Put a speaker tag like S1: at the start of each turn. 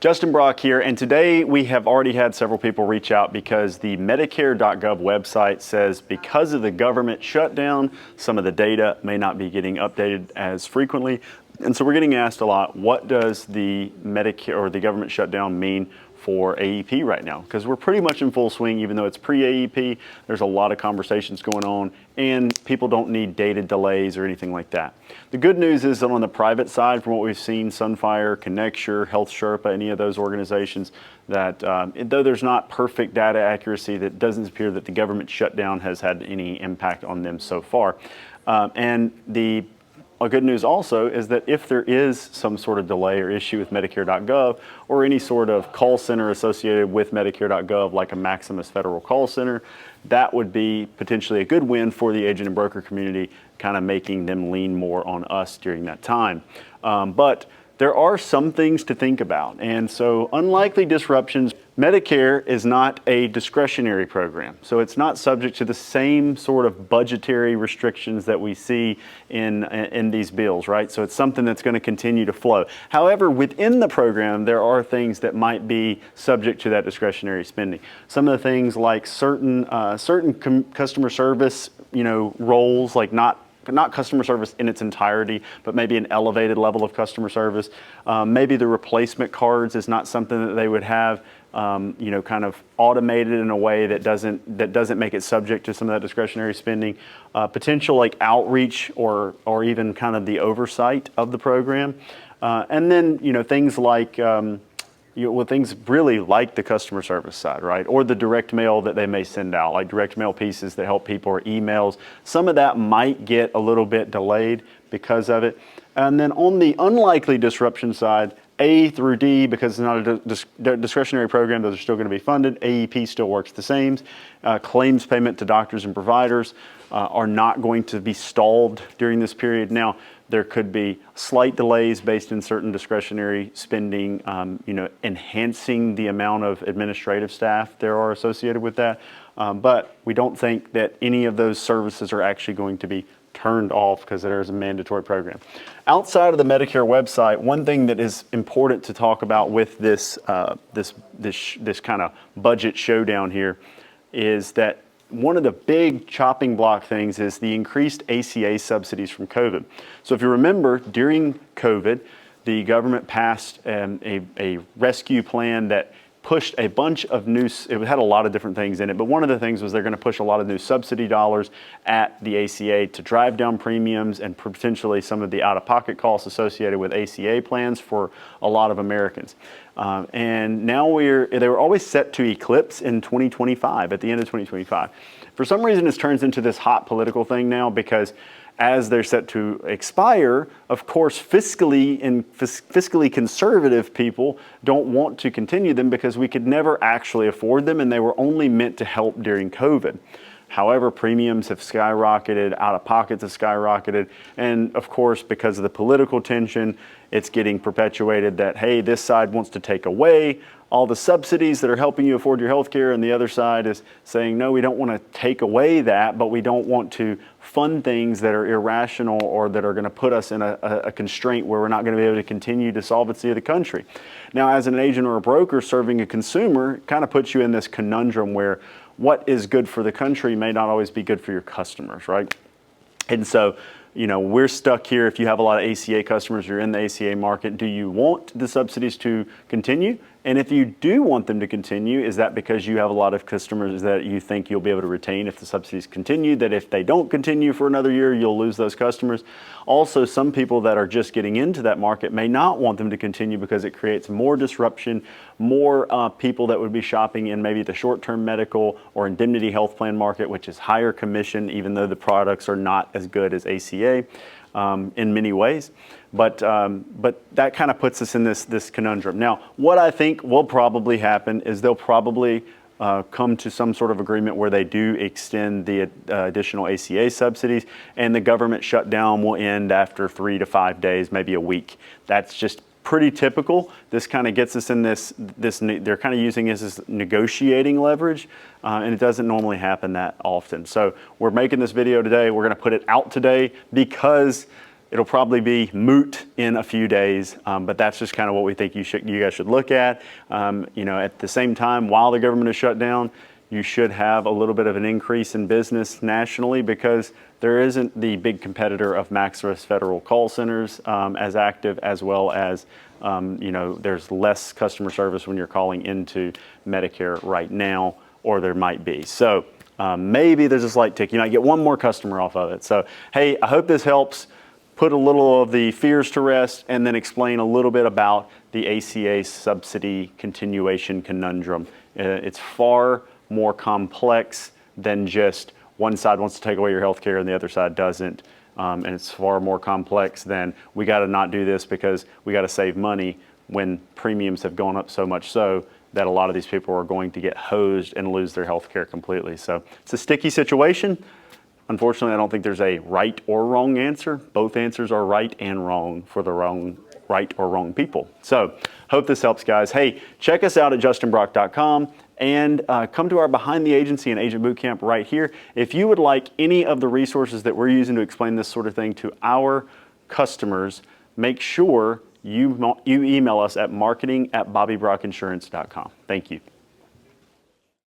S1: Justin Brock here, and today we have already had several people reach out because the Medicare.gov website says because of the government shutdown, some of the data may not be getting updated as frequently. And so we're getting asked a lot, what does the Medicare or the government shutdown mean for AEP right now? Because we're pretty much in full swing, even though it's pre-AEP. There's a lot of conversations going on, and people don't need data delays or anything like that. The good news is that on the private side, from what we've seen, Sunfire, Connecture, HealthSherpa, any of those organizations, that though there's not perfect data accuracy, that doesn't appear that the government shutdown has had any impact on them so far. And the good news also is that if there is some sort of delay or issue with Medicare.gov or any sort of call center associated with Medicare.gov, like a Maximus Federal call center, that would be potentially a good win for the agent and broker community, kind of making them lean more on us during that time. But there are some things to think about. And so unlikely disruptions, Medicare is not a discretionary program. So it's not subject to the same sort of budgetary restrictions that we see in these bills, right? So it's something that's going to continue to flow. However, within the program, there are things that might be subject to that discretionary spending. Some of the things like certain customer service, roles, like not customer service in its entirety, but maybe an elevated level of customer service. Maybe the replacement cards is not something that they would have, kind of automated in a way that doesn't make it subject to some of that discretionary spending. Potential like outreach or even kind of the oversight of the program. And then, things like things really like the customer service side, right? Or the direct mail that they may send out, like direct mail pieces that help people or emails. Some of that might get a little bit delayed because of it. And then on the unlikely disruption side, A through D, because it's not a discretionary program, those are still going to be funded. AEP still works the same. Claims payment to doctors and providers are not going to be stalled during this period. Now, there could be slight delays based in certain discretionary spending, enhancing the amount of administrative staff there are associated with that. But we don't think that any of those services are actually going to be turned off because there is a mandatory program. Outside of the Medicare website, one thing that is important to talk about with this kind of budget showdown here is that one of the big chopping block things is the increased ACA subsidies from COVID. So if you remember, during COVID, the government passed a rescue plan that pushed a bunch of it had a lot of different things in it, but one of the things was they're going to push a lot of new subsidy dollars at the ACA to drive down premiums and potentially some of the out-of-pocket costs associated with ACA plans for a lot of Americans. And now they were always set to eclipse in 2025, at the end of 2025. For some reason, it turns into this hot political thing now because as they're set to expire, of course, fiscally conservative people don't want to continue them because we could never actually afford them and they were only meant to help during COVID. However, premiums have skyrocketed, out-of-pockets have skyrocketed, and of course, because of the political tension, it's getting perpetuated that, hey, this side wants to take away all the subsidies that are helping you afford your health care, and the other side is saying, no, we don't want to take away that, but we don't want to fund things that are irrational or that are going to put us in a constraint where we're not going to be able to continue the solvency of the country. Now, as an agent or a broker serving a consumer, it kind of puts you in this conundrum where what is good for the country may not always be good for your customers, right? And so, we're stuck here. If you have a lot of ACA customers, you're in the ACA market, do you want the subsidies to continue? And if you do want them to continue, is that because you have a lot of customers that you think you'll be able to retain if the subsidies continue, that if they don't continue for another year, you'll lose those customers? Also, some people that are just getting into that market may not want them to continue because it creates more disruption, more people that would be shopping in maybe the short-term medical or indemnity health plan market, which is higher commission, even though the products are not as good as ACA. In many ways, but that kind of puts us in this conundrum. Now, what I think will probably happen is they'll probably come to some sort of agreement where they do extend the additional ACA subsidies, and the government shutdown will end after 3 to 5 days, maybe a week. That's just pretty typical. This kind of gets us in this they're kind of using this as negotiating leverage, and it doesn't normally happen that often. So we're making this video today. We're going to put it out today because It'll probably be moot in a few days, but that's just kind of what we think you guys should look at. At the same time, while the government is shut down, you should have a little bit of an increase in business nationally because there isn't the big competitor of Maximus Federal call centers as active, as well as there's less customer service when you're calling into Medicare right now, or there might be. So maybe there's a slight tick. You might get one more customer off of it. So hey, I hope this helps put a little of the fears to rest and then explain a little bit about the ACA subsidy continuation conundrum. It's far more complex than just one side wants to take away your health care and the other side doesn't. And it's far more complex than we got to not do this because we got to save money when premiums have gone up so much so that a lot of these people are going to get hosed and lose their health care completely. So it's a sticky situation. Unfortunately, I don't think there's a right or wrong answer. Both answers are right and wrong for the right or wrong people. So hope this helps, guys. Hey, check us out at justinbrock.com and come to our Behind the Agency and Agent Bootcamp right here. If you would like any of the resources that we're using to explain this sort of thing to our customers, make sure you email us at marketing@bobbybrockinsurance.com. Thank you.